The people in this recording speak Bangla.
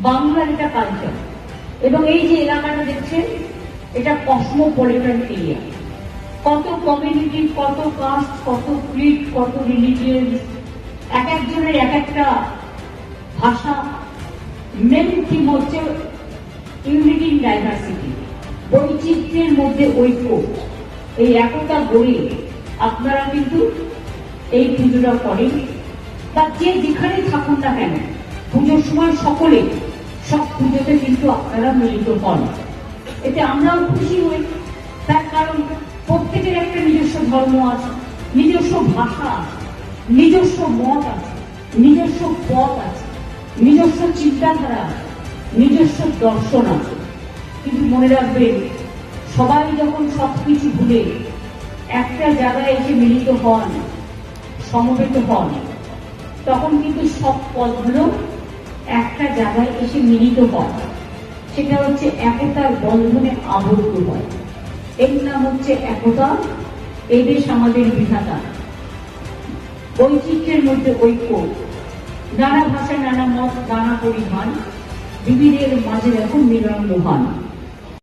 বাংলার এটা কালচার। এবং এই যে এলাকাটা দেখছেন, এটা কসমোপলিটন এরিয়া। কত কমিউনিটি, কত কাস্ট, কত ক্রিড, কত রিলিজিয়ন, এক একজনের এক একটা ভাষা। মেন থিম হচ্ছে ইউনিটি ইন ডাইভার্সিটি, বৈচিত্র্যের মধ্যে ঐক্য। এই একতা গড়ে আপনারা কিন্তু এই পুজোটা করেন, বা যে যেখানে থাকুন না কেন পুজোর সময় সকলে সব পুজোতে কিন্তু আপনারা মিলিত হন। এতে আমরাও খুশি হই, তার কারণ প্রত্যেকের একটা নিজস্ব ধর্ম আছে, নিজস্ব ভাষা আছে, নিজস্ব মত আছে, নিজস্ব পথ আছে, নিজস্ব চিন্তাধারা আছে, নিজস্ব দর্শন আছে। কিন্তু মনে রাখবেন, সবাই যখন সবকিছু ভুলে একটা জায়গায় এসে মিলিত হন, সমবেত হন, তখন কিন্তু সব পথগুলো একটা জায়গায় এসে মিলিত হয়। সেটা হচ্ছে একতার বন্ধনে আবদ্ধ হয়। এর নাম হচ্ছে একতা। এই দেশ আমাদের বিধাতা। বৈচিত্র্যের মধ্যে ঐক্য, নানা ভাষা, নানা মত, নানা পরিধান, বিবিধের মাঝে এখন মিলন মহান।